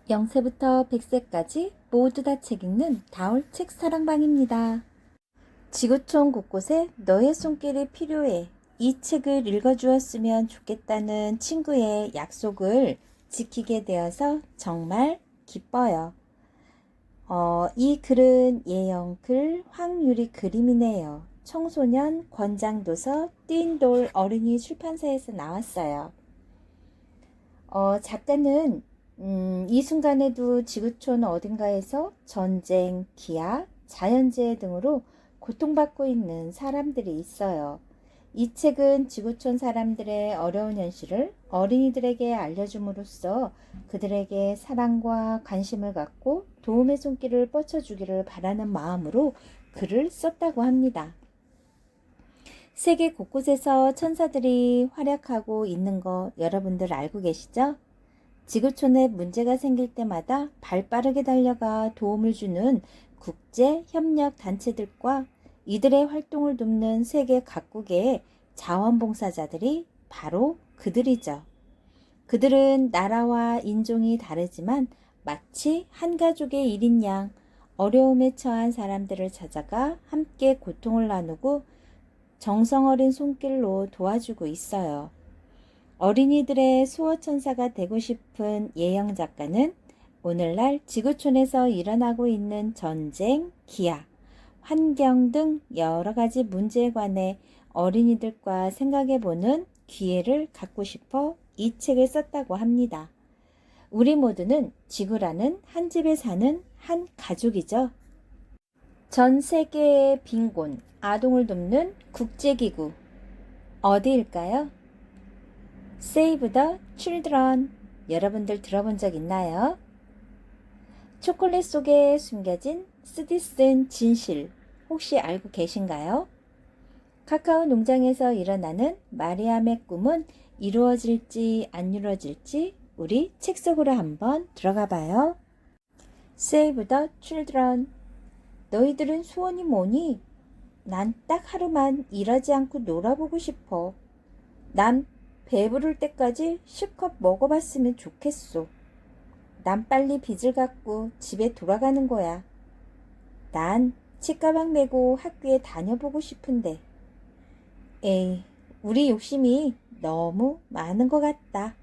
0세부터 100세까지 모두 다 책 읽는 다올 책 사랑방입니다. 지구촌 곳곳에 너의 손길이 필요해. 이 책을 읽어주었으면 좋겠다는 친구의 약속을 지키게 되어서 정말 기뻐요. 이 글은 예영글 황유리 그림이네요. 청소년 권장도서 띵돌 어린이 출판사에서 나왔어요. 작가는 이 순간에도 지구촌 어딘가에서 전쟁, 기아, 자연재해 등으로 고통받고 있는 사람들이 있어요. 이 책은 지구촌 사람들의 어려운 현실을 어린이들에게 알려줌으로써 그들에게 사랑과 관심을 갖고 도움의 손길을 뻗쳐주기를 바라는 마음으로 글을 썼다고 합니다. 세계 곳곳에서 천사들이 활약하고 있는 거 여러분들 알고 계시죠? 지구촌에 문제가 생길 때마다 발빠르게 달려가 도움을 주는 국제 협력 단체들과 이들의 활동을 돕는 세계 각국의 자원봉사자들이 바로 그들이죠. 그들은 나라와 인종이 다르지만 마치 한 가족의 일인 양 어려움에 처한 사람들을 찾아가 함께 고통을 나누고 정성 어린 손길로 도와주고 있어요. 어린이들의 수호천사가 되고 싶은 예영 작가는 오늘날 지구촌에서 일어나고 있는 전쟁, 기아, 환경 등 여러 가지 문제에 관해 어린이들과 생각해보는 기회를 갖고 싶어 이 책을 썼다고 합니다. 우리 모두는 지구라는 한 집에 사는 한 가족이죠. 전 세계의 빈곤, 아동을 돕는 국제기구 어디일까요? Save the Children. 여러분들 들어본 적 있나요? 초콜릿 속에 숨겨진 쓰디쓴 진실 혹시 알고 계신가요? 카카오 농장에서 일어나는 마리암의 꿈은 이루어질지 안 이루어질지 우리 책 속으로 한번 들어가 봐요. Save the Children. 너희들은 소원이 뭐니? 난 딱 하루만 일하지 않고 놀아보고 싶어. 난 배부를 때까지 실컷 먹어봤으면 좋겠소. 난 빨리 빚을 갚고 집에 돌아가는 거야. 난 책가방 메고 학교에 다녀보고 싶은데. 에이, 우리 욕심이 너무 많은 것 같다.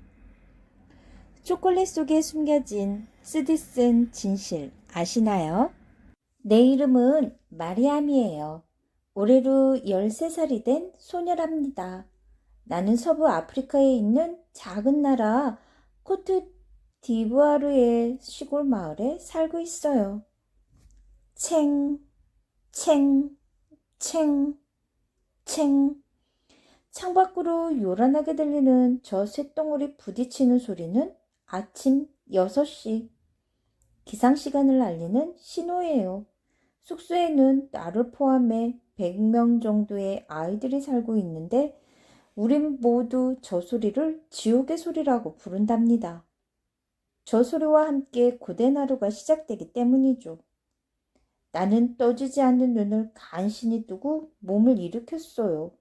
초콜릿 속에 숨겨진 쓰디쓴 진실 아시나요? 내 이름은 마리암이에요. 올해로 13살이 된 소녀랍니다. 나는 서부 아프리카에 있는 작은 나라 코트 디부아르의 시골 마을에 살고 있어요. 챙, 챙, 챙, 챙. 창밖으로 요란하게 들리는 저 쇳덩어리 부딪히는 소리는 아침 6시. 기상시간을 알리는 신호예요. 숙소에는 나를 포함해 100명 정도의 아이들이 살고 있는데 우린 모두 저 소리를 지옥의 소리라고 부른답니다. 저 소리와 함께 고된 하루가 시작되기 때문이죠. 나는 떠지지 않는 눈을 간신히 뜨고 몸을 일으켰어요.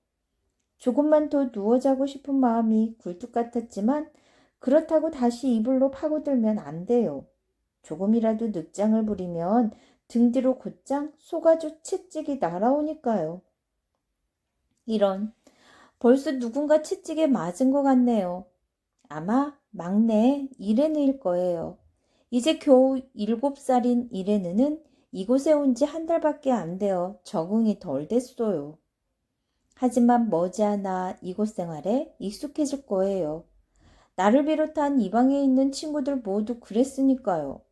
조금만 더 누워 자고 싶은 마음이 굴뚝 같았지만 그렇다고 다시 이불로 파고들면 안 돼요. 조금이라도 늑장을 부리면 등 뒤로 곧장 속아주 채찍이 날아오니까요. 이런, 벌써 누군가 채찍에 맞은 것 같네요. 아마 막내 이레느일 거예요. 이제 겨우 7살인 이레느는 이곳에 온 지 한 달밖에 안 되어 적응이 덜 됐어요. 하지만 머지않아 이곳 생활에 익숙해질 거예요. 나를 비롯한 이 방에 있는 친구들 모두 그랬으니까요.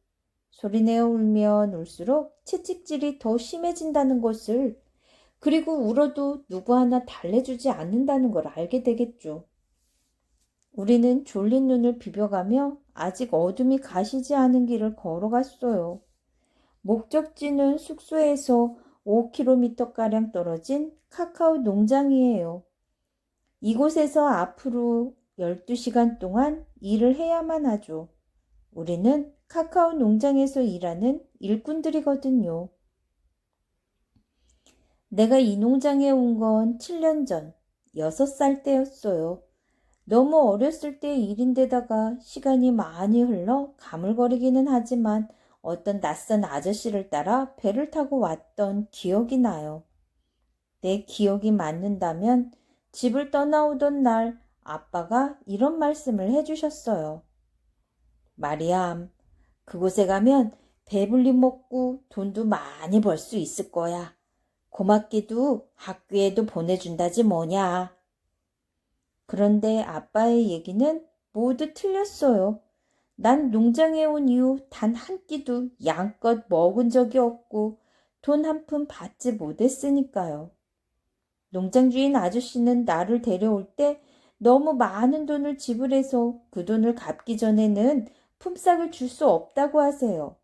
소리내어 울면 울수록 채찍질이 더 심해진다는 것을, 그리고 울어도 누구 하나 달래주지 않는다는 걸 알게 되겠죠. 우리는 졸린 눈을 비벼가며 아직 어둠이 가시지 않은 길을 걸어갔어요. 목적지는 숙소에서 5km가량 떨어진 카카오 농장이에요. 이곳에서 앞으로 12시간 동안 일을 해야만 하죠. 우리는 카카오 농장에서 일하는 일꾼들이거든요. 내가 이 농장에 온 건 7년 전 6살 때였어요. 너무 어렸을 때의 일인데다가 시간이 많이 흘러 가물거리기는 하지만 어떤 낯선 아저씨를 따라 배를 타고 왔던 기억이 나요. 내 기억이 맞는다면 집을 떠나오던 날 아빠가 이런 말씀을 해주셨어요. 마리암, 그곳에 가면 배불리 먹고 돈도 많이 벌 수 있을 거야. 고맙게도 학교에도 보내준다지 뭐냐. 그런데 아빠의 얘기는 모두 틀렸어요. 난 농장에 온 이후 단 한 끼도 양껏 먹은 적이 없고 돈 한 푼 받지 못했으니까요. 농장 주인 아저씨는 나를 데려올 때 너무 많은 돈을 지불해서 그 돈을 갚기 전에는 품삯을 줄 수 없다고 하세요.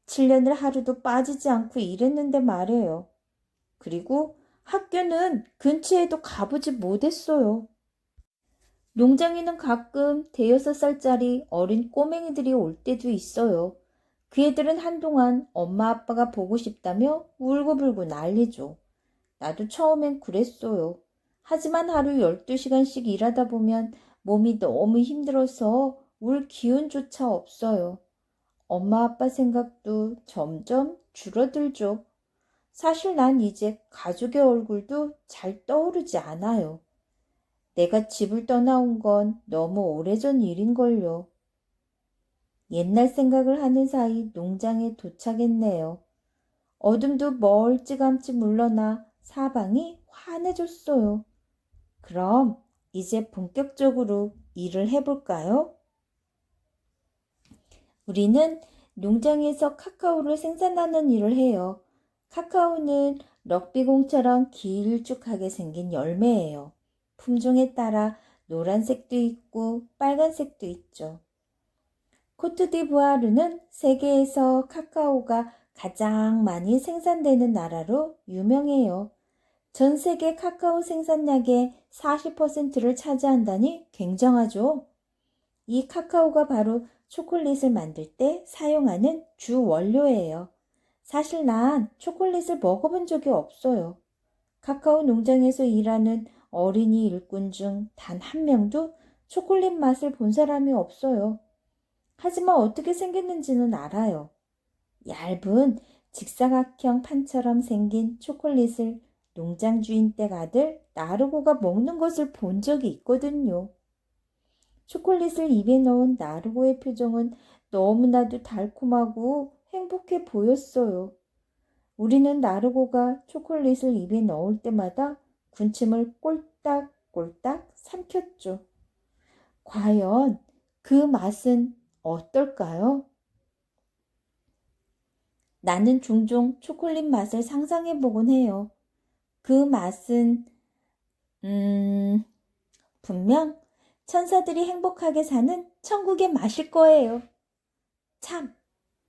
7년을 하루도 빠지지 않고 일했는데 말이에요. 그리고 학교는 근처에도 가보지 못했어요. 농장에는 가끔 대여섯 살짜리 어린 꼬맹이들이 올 때도 있어요. 그 애들은 한동안 엄마 아빠가 보고 싶다며 울고불고 난리죠. 나도 처음엔 그랬어요. 하지만 하루 12시간씩 일하다 보면 몸이 너무 힘들어서 울 기운조차 없어요. 엄마 아빠 생각도 점점 줄어들죠. 사실 난 이제 가족의 얼굴도 잘 떠오르지 않아요. 내가 집을 떠나온 건 너무 오래전 일인걸요. 옛날 생각을 하는 사이 농장에 도착했네요. 어둠도 멀찌감치 물러나 사방이 환해졌어요. 그럼 이제 본격적으로 일을 해볼까요? 우리는 농장에서 카카오를 생산하는 일을 해요. 카카오는 럭비공처럼 길쭉하게 생긴 열매예요. 품종에 따라 노란색도 있고 빨간색도 있죠. 코트디부아르는 세계에서 카카오가 가장 많이 생산되는 나라로 유명해요. 전 세계 카카오 생산량의 40%를 차지한다니 굉장하죠. 이 카카오가 바로 초콜릿을 만들 때 사용하는 주 원료예요. 사실 난 초콜릿을 먹어본 적이 없어요. 카카오 농장에서 일하는 어린이 일꾼 중 단 한 명도 초콜릿 맛을 본 사람이 없어요. 하지만 어떻게 생겼는지는 알아요. 얇은 직사각형 판처럼 생긴 초콜릿을 농장 주인 댁 아들 나르고가 먹는 것을 본 적이 있거든요. 초콜릿을 입에 넣은 나르고의 표정은 너무나도 달콤하고 행복해 보였어요. 우리는 나르고가 초콜릿을 입에 넣을 때마다 군침을 꼴딱꼴딱 삼켰죠. 과연 그 맛은 어떨까요? 나는 종종 초콜릿 맛을 상상해 보곤 해요. 그 맛은 분명 천사들이 행복하게 사는 천국의 맛일 거예요. 참,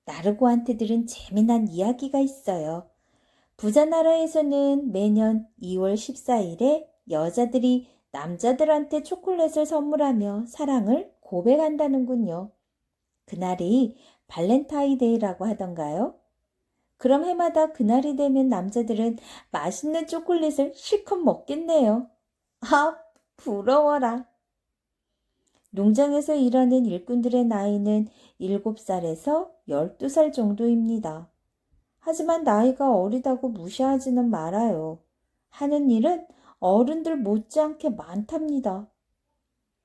나르고한테 들은 재미난 이야기가 있어요. 부자 나라에서는 매년 2월 14일에 여자들이 남자들한테 초콜릿을 선물하며 사랑을 고백한다는군요. 그날이 발렌타인데이라고 하던가요? 그럼 해마다 그날이 되면 남자들은 맛있는 초콜릿을 실컷 먹겠네요. 아, 부러워라. 농장에서 일하는 일꾼들의 나이는 7살에서 12살 정도입니다. 하지만 나이가 어리다고 무시하지는 말아요. 하는 일은 어른들 못지않게 많답니다.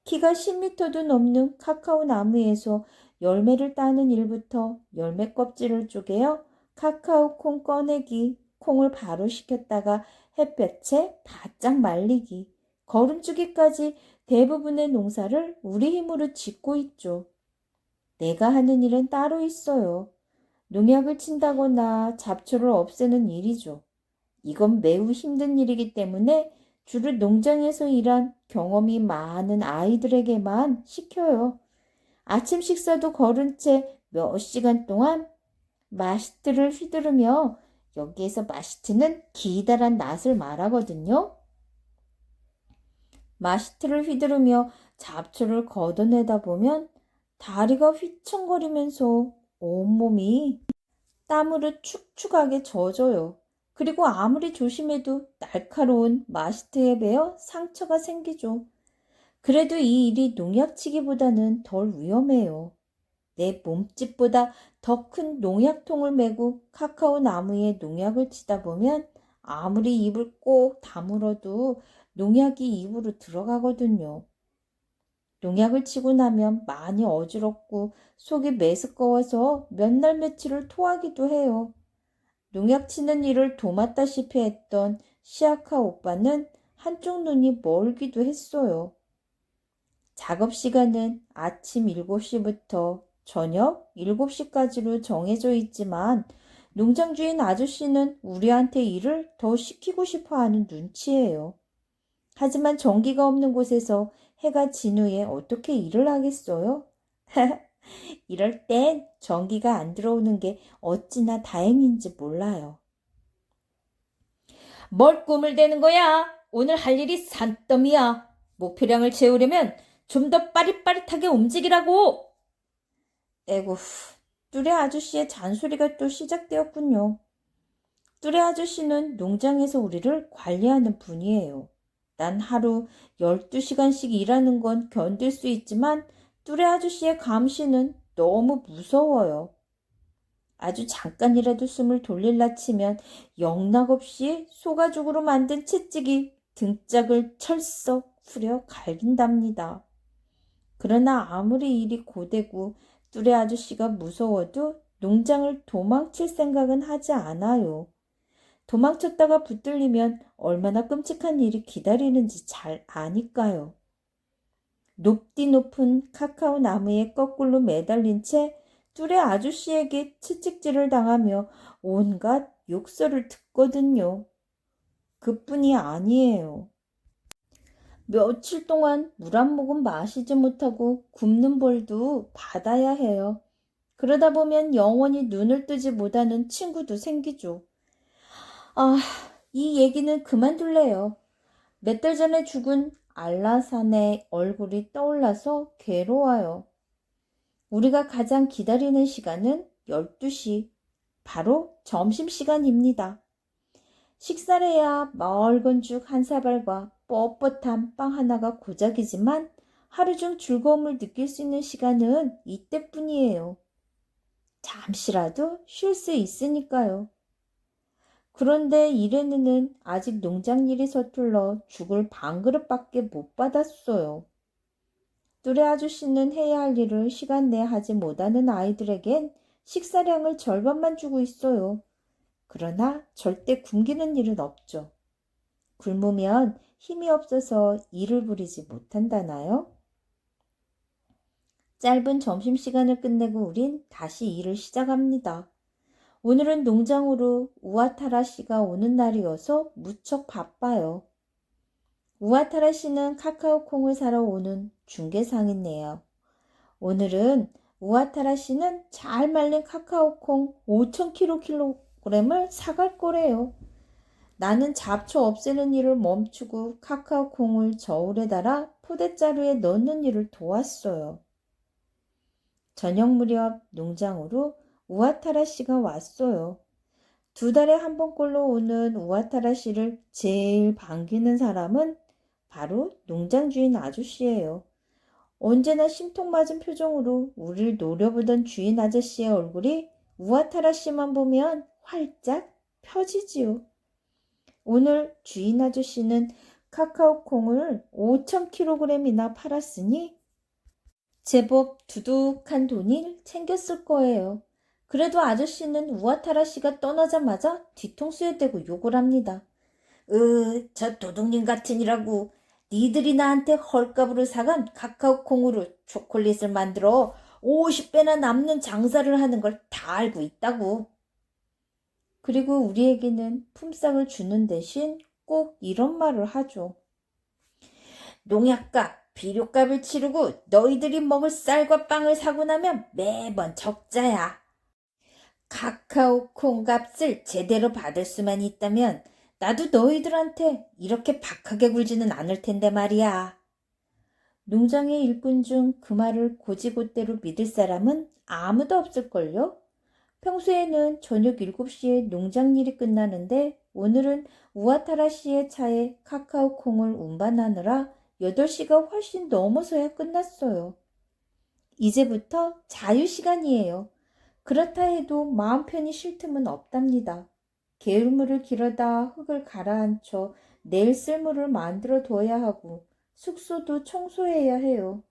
키가 10m도 넘는 카카오 나무에서 열매를 따는 일부터 열매 껍질을 쪼개어 카카오 콩 꺼내기, 콩을 바로 식혔다가 햇볕에 바짝 말리기, 거름주기까지 대부분의 농사를 우리 힘으로 짓고 있죠. 내가 하는 일은 따로 있어요. 농약을 친다거나 잡초를 없애는 일이죠. 이건 매우 힘든 일이기 때문에 주로 농장에서 일한 경험이 많은 아이들에게만 시켜요. 아침 식사도 거른 채 몇 시간 동안 마시트를 휘두르며, 여기에서 마시트는 기다란 낫을 말하거든요. 마시트를 휘두르며 잡초를 걷어내다 보면 다리가 휘청거리면서 온몸이 땀으로 축축하게 젖어요. 그리고 아무리 조심해도 날카로운 마시트에 베어 상처가 생기죠. 그래도 이 일이 농약치기보다는 덜 위험해요. 내 몸집보다 더 큰 농약통을 메고 카카오 나무에 농약을 치다 보면 아무리 입을 꼭 다물어도 농약이 입으로 들어가거든요. 농약을 치고 나면 많이 어지럽고 속이 메스꺼워서 몇 날 며칠을 토하기도 해요. 농약 치는 일을 도맡다시피 했던 시아카 오빠는 한쪽 눈이 멀기도 했어요. 작업 시간은 아침 7시부터 저녁 7시까지로 정해져 있지만 농장 주인 아저씨는 우리한테 일을 더 시키고 싶어 하는 눈치예요. 하지만 전기가 없는 곳에서 해가 진 후에 어떻게 일을 하겠어요? 이럴 땐 전기가 안 들어오는 게 어찌나 다행인지 몰라요. 뭘 꿈을 대는 거야? 오늘 할 일이 산더미야. 목표량을 채우려면 좀 더 빠릿빠릿하게 움직이라고. 에구, 뚜레 아저씨의 잔소리가 또 시작되었군요. 뚜레 아저씨는 농장에서 우리를 관리하는 분이에요. 난 하루 12시간씩 일하는 건 견딜 수 있지만 뚜레 아저씨의 감시는 너무 무서워요. 아주 잠깐이라도 숨을 돌릴라 치면 영락없이 소가죽으로 만든 채찍이 등짝을 철썩 후려 갈긴답니다. 그러나 아무리 일이 고되고 뚜레 아저씨가 무서워도 농장을 도망칠 생각은 하지 않아요. 도망쳤다가 붙들리면 얼마나 끔찍한 일이 기다리는지 잘 아니까요. 높디 높은 카카오 나무에 거꾸로 매달린 채 뚜레 아저씨에게 채찍질을 당하며 온갖 욕설을 듣거든요. 그뿐이 아니에요. 며칠 동안 물 한 모금 마시지 못하고 굶는 벌도 받아야 해요. 그러다 보면 영원히 눈을 뜨지 못하는 친구도 생기죠. 아, 이 얘기는 그만둘래요. 몇 달 전에 죽은 알라산의 얼굴이 떠올라서 괴로워요. 우리가 가장 기다리는 시간은 12시, 바로 점심시간입니다. 식사를 해야 멀건 죽 한 사발과 뻣뻣한 빵 하나가 고작이지만 하루 중 즐거움을 느낄 수 있는 시간은 이때뿐이에요. 잠시라도 쉴 수 있으니까요. 그런데 이래는 아직 농장 일이 서툴러 죽을 반그릇밖에 못 받았어요. 뚜레 아저씨는 해야 할 일을 시간 내에 하지 못하는 아이들에겐 식사량을 절반만 주고 있어요. 그러나 절대 굶기는 일은 없죠. 굶으면 힘이 없어서 일을 부리지 못한다나요? 짧은 점심시간을 끝내고 우린 다시 일을 시작합니다. 오늘은 농장으로 우아타라 씨가 오는 날이어서 무척 바빠요. 우아타라 씨는 카카오 콩을 사러 오는 중개상이네요. 오늘은 우아타라 씨는 잘 말린 카카오 콩 5,000kg을 사갈 거래요. 나는 잡초 없애는 일을 멈추고 카카오 콩을 저울에 달아 포대자루에 넣는 일을 도왔어요. 저녁 무렵 농장으로 우아타라 씨가 왔어요. 2달에 한 번꼴로 오는 우아타라 씨를 제일 반기는 사람은 바로 농장 주인 아저씨예요. 언제나 심통맞은 표정으로 우리를 노려보던 주인 아저씨의 얼굴이 우아타라 씨만 보면 활짝 펴지지요. 오늘 주인 아저씨는 카카오 콩을 5,000kg이나 팔았으니 제법 두둑한 돈을 챙겼을 거예요. 그래도 아저씨는 우아타라 씨가 떠나자마자 뒤통수에 대고 욕을 합니다. 저 도둑님 같으니라고 니들이 나한테 헐값으로 사간 카카오 콩으로 초콜릿을 만들어 50배나 남는 장사를 하는 걸 다 알고 있다고. 그리고 우리에게는 품삯을 주는 대신 꼭 이런 말을 하죠. 농약값, 비료값을 치르고 너희들이 먹을 쌀과 빵을 사고 나면 매번 적자야. 카카오 콩 값을 제대로 받을 수만 있다면 나도 너희들한테 이렇게 박하게 굴지는 않을 텐데 말이야. 농장의 일꾼 중 그 말을 고지곳대로 믿을 사람은 아무도 없을걸요? 평소에는 저녁 7시에 농장 일이 끝나는데 오늘은 우아타라 씨의 차에 카카오 콩을 운반하느라 8시가 훨씬 넘어서야 끝났어요. 이제부터 자유시간이에요. 그렇다 해도 마음 편히 쉴 틈은 없답니다. 게으름을 길어다 흙을 가라앉혀 내일 쓸모를 만들어 둬야 하고 숙소도 청소해야 해요.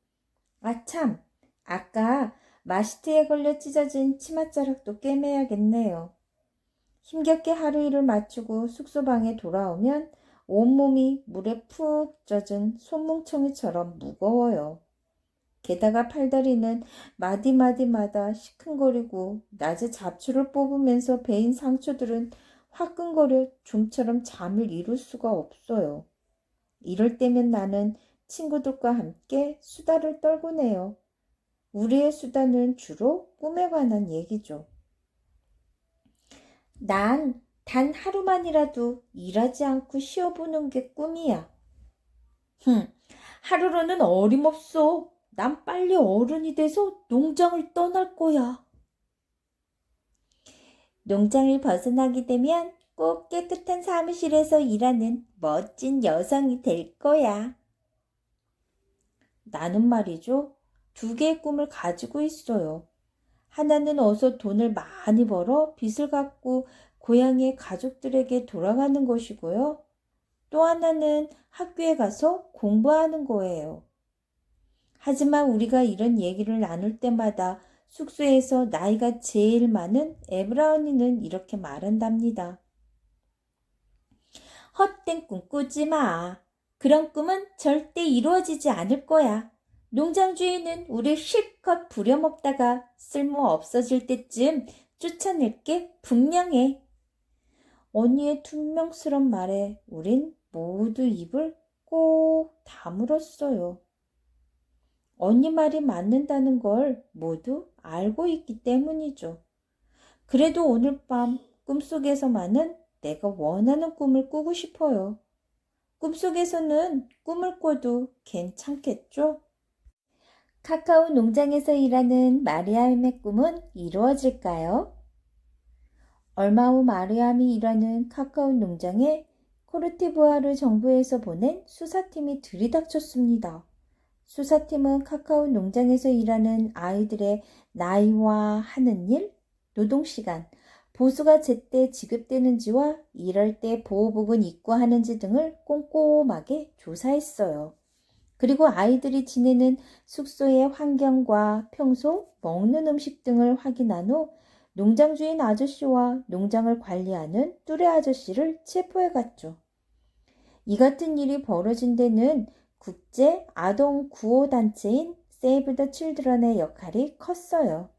아 참, 아까 마시트에 걸려 찢어진 치맛자락도 꿰매야겠네요. 힘겹게 하루 일을 마치고 숙소방에 돌아오면 온몸이 물에 푹 젖은 손뭉청이처럼 무거워요. 게다가 팔다리는 마디마디마다 시큰거리고 낮에 잡초를 뽑으면서 베인 상처들은 화끈거려 좀처럼 잠을 이룰 수가 없어요. 이럴 때면 나는 친구들과 함께 수다를 떨곤 해요. 우리의 수다는 주로 꿈에 관한 얘기죠. 난 단 하루만이라도 일하지 않고 쉬어보는 게 꿈이야. 하루로는 어림없어. 난 빨리 어른이 돼서 농장을 떠날 거야. 농장을 벗어나게 되면 꼭 깨끗한 사무실에서 일하는 멋진 여성이 될 거야. 나는 말이죠. 2개의 꿈을 가지고 있어요. 하나는 어서 돈을 많이 벌어 빚을 갚고 고향의 가족들에게 돌아가는 것이고요. 또 하나는 학교에 가서 공부하는 거예요. 하지만 우리가 이런 얘기를 나눌 때마다 숙소에서 나이가 제일 많은 에브라운이는 이렇게 말한답니다. 헛된 꿈 꾸지 마. 그런 꿈은 절대 이루어지지 않을 거야. 농장 주인은 우릴 실컷 부려먹다가 쓸모 없어질 때쯤 쫓아낼 게 분명해. 언니의 퉁명스런 말에 우린 모두 입을 꼭 다물었어요. 언니 말이 맞는다는 걸 모두 알고 있기 때문이죠. 그래도 오늘 밤 꿈속에서만은 내가 원하는 꿈을 꾸고 싶어요. 꿈속에서는 꿈을 꿔도 괜찮겠죠? 카카오 농장에서 일하는 마리암의 꿈은 이루어질까요? 얼마 후 마리암이 일하는 카카오 농장에 코르티부아르 정부에서 보낸 수사팀이 들이닥쳤습니다. 수사팀은 카카오 농장에서 일하는 아이들의 나이와 하는 일, 노동시간, 보수가 제때 지급되는지와 일할 때 보호복은 입고 하는지 등을 꼼꼼하게 조사했어요. 그리고 아이들이 지내는 숙소의 환경과 평소 먹는 음식 등을 확인한 후 농장 주인 아저씨와 농장을 관리하는 뚜레 아저씨를 체포해 갔죠. 이 같은 일이 벌어진 데는 국제 아동 구호 단체인 세이브 더 칠드런의 역할이 컸어요.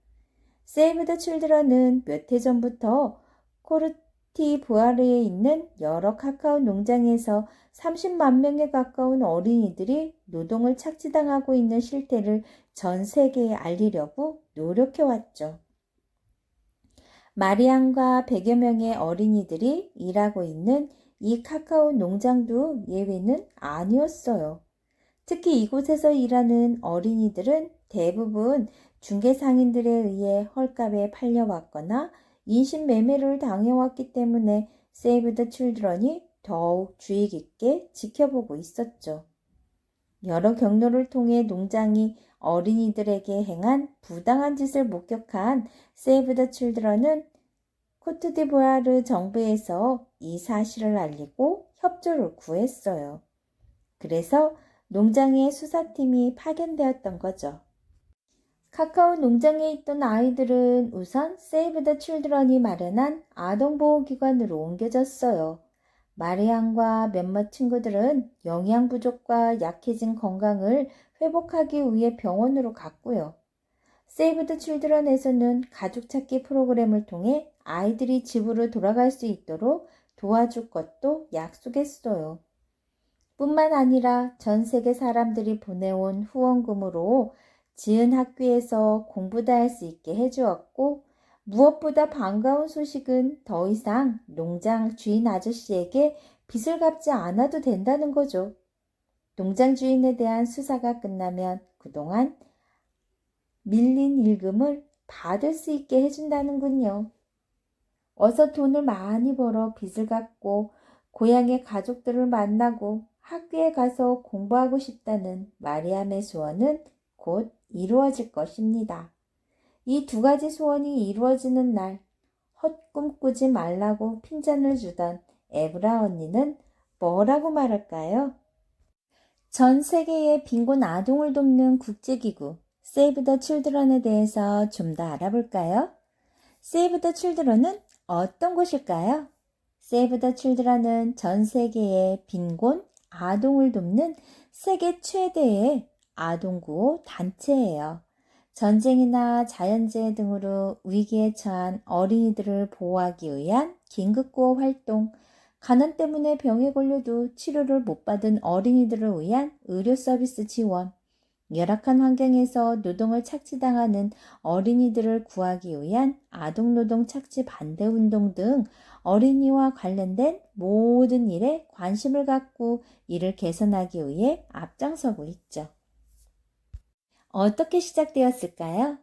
세이브 더 칠드런은 몇 해 전부터 코르티부아르에 있는 여러 카카오 농장에서 30만 명에 가까운 어린이들이 노동을 착취당하고 있는 실태를 전 세계에 알리려고 노력해왔죠. 마리안과 100여 명의 어린이들이 일하고 있는 이 카카오 농장도 예외는 아니었어요. 특히 이곳에서 일하는 어린이들은 대부분 중개상인들에 의해 헐값에 팔려왔거나 인신매매를 당해왔기 때문에 세이브 더 칠드런이 더욱 주의 깊게 지켜보고 있었죠. 여러 경로를 통해 농장이 어린이들에게 행한 부당한 짓을 목격한 세이브 더 칠드런은 코트디부아르 정부에서 이 사실을 알리고 협조를 구했어요. 그래서 농장에 수사팀이 파견되었던 거죠. 카카오 농장에 있던 아이들은 우선 세이브 더 칠드런이 마련한 아동보호기관으로 옮겨졌어요. 마리안과 몇몇 친구들은 영양 부족과 약해진 건강을 회복하기 위해 병원으로 갔고요. 세이브 더 칠드런에서는 가족 찾기 프로그램을 통해 아이들이 집으로 돌아갈 수 있도록 도와줄 것도 약속했어요. 뿐만 아니라 전 세계 사람들이 보내온 후원금으로 지은 학교에서 공부도 할 수 있게 해주었고, 무엇보다 반가운 소식은 더 이상 농장 주인 아저씨에게 빚을 갚지 않아도 된다는 거죠. 농장 주인에 대한 수사가 끝나면 그동안 밀린 일금을 받을 수 있게 해준다는군요. 어서 돈을 많이 벌어 빚을 갚고 고향의 가족들을 만나고 학교에 가서 공부하고 싶다는 마리암의 소원은 곧 이루어질 것입니다. 이 두 가지 소원이 이루어지는 날, 헛꿈 꾸지 말라고 핀잔을 주던 에브라 언니는 뭐라고 말할까요? 전 세계의 빈곤 아동을 돕는 국제기구 세이브 더 칠드런에 대해서 좀 더 알아볼까요? 세이브 더 칠드런은 어떤 곳일까요? 세이브 더 칠드런은 전 세계의 빈곤 아동을 돕는 세계 최대의 아동구호 단체예요. 전쟁이나 자연재해 등으로 위기에 처한 어린이들을 보호하기 위한 긴급구호 활동, 가난 때문에 병에 걸려도 치료를 못 받은 어린이들을 위한 의료 서비스 지원, 열악한 환경에서 노동을 착취당하는 어린이들을 구하기 위한 아동노동 착취 반대 운동 등 어린이와 관련된 모든 일에 관심을 갖고 이를 개선하기 위해 앞장서고 있죠. 어떻게 시작되었을까요?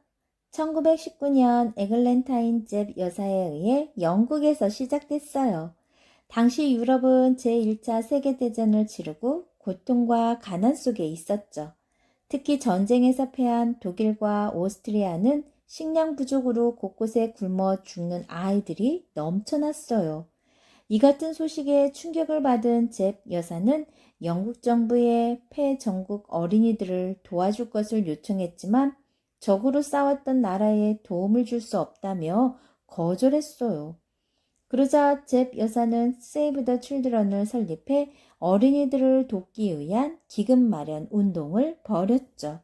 1919년 에글랜타인 잽 여사에 의해 영국에서 시작됐어요. 당시 유럽은 제1차 세계대전을 치르고 고통과 가난 속에 있었죠. 특히 전쟁에서 패한 독일과 오스트리아는 식량 부족으로 곳곳에 굶어 죽는 아이들이 넘쳐났어요. 이 같은 소식에 충격을 받은 잽 여사는 영국 정부에 패전국 어린이들을 도와줄 것을 요청했지만 적으로 싸웠던 나라에 도움을 줄 수 없다며 거절했어요. 그러자 잽 여사는 세이브 더 칠드런을 설립해 어린이들을 돕기 위한 기금 마련 운동을 벌였죠.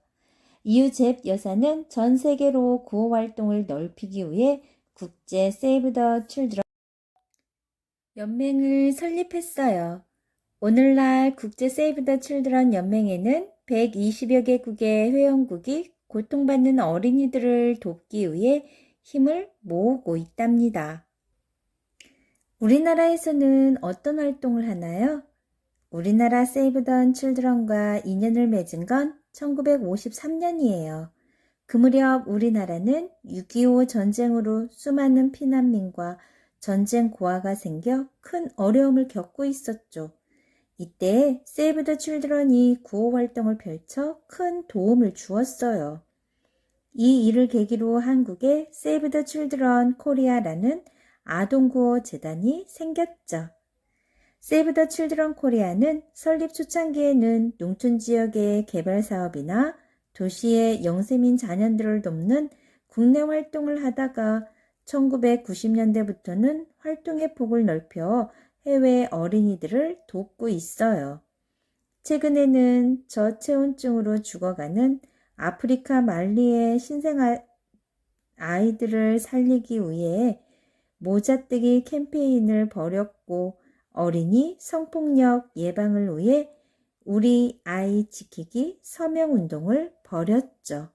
이후 잽 여사는 전 세계로 구호 활동을 넓히기 위해 국제 세이브 더 칠드런 연맹을 설립했어요. 오늘날 국제 세이브 더 칠드런 연맹에는 120여 개국의 회원국이 고통받는 어린이들을 돕기 위해 힘을 모으고 있답니다. 우리나라에서는 어떤 활동을 하나요? 우리나라 세이브 더 칠드런과 인연을 맺은 건 1953년이에요. 그 무렵 우리나라는 6.25 전쟁으로 수많은 피난민과 전쟁 고아가 생겨 큰 어려움을 겪고 있었죠. 이때 세이브 더 칠드런이 구호 활동을 펼쳐 큰 도움을 주었어요. 이 일을 계기로 한국에 세이브 더 칠드런 코리아라는 아동구호 재단이 생겼죠. 세이브 더 칠드런 코리아는 설립 초창기에는 농촌 지역의 개발 사업이나 도시의 영세민 자녀들을 돕는 국내 활동을 하다가 1990년대부터는 활동의 폭을 넓혀 해외 어린이들을 돕고 있어요. 최근에는 저체온증으로 죽어가는 아프리카 말리의 신생 아이들을 살리기 위해 모자뜨기 캠페인을 벌였고 어린이 성폭력 예방을 위해 우리 아이 지키기 서명운동을 벌였죠.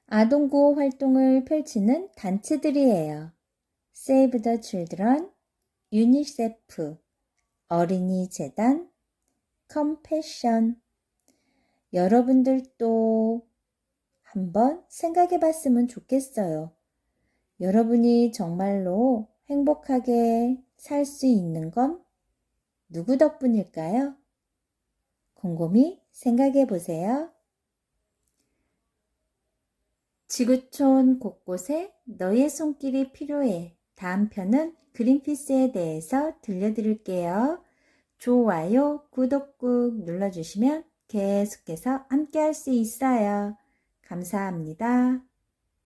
아동구호 활동을 펼치는 단체들이에요. Save the Children, 유니세프, 어린이재단, 컴패션. 여러분들도 한번 생각해 봤으면 좋겠어요. 여러분이 정말로 행복하게 살 수 있는 건 누구 덕분일까요? 곰곰이 생각해 보세요. 지구촌 곳곳에 너의 손길이 필요해. 다음 편은 그린피스에 대해서 들려드릴게요. 좋아요, 구독 꾹 눌러주시면 계속해서 함께 할 수 있어요. 감사합니다.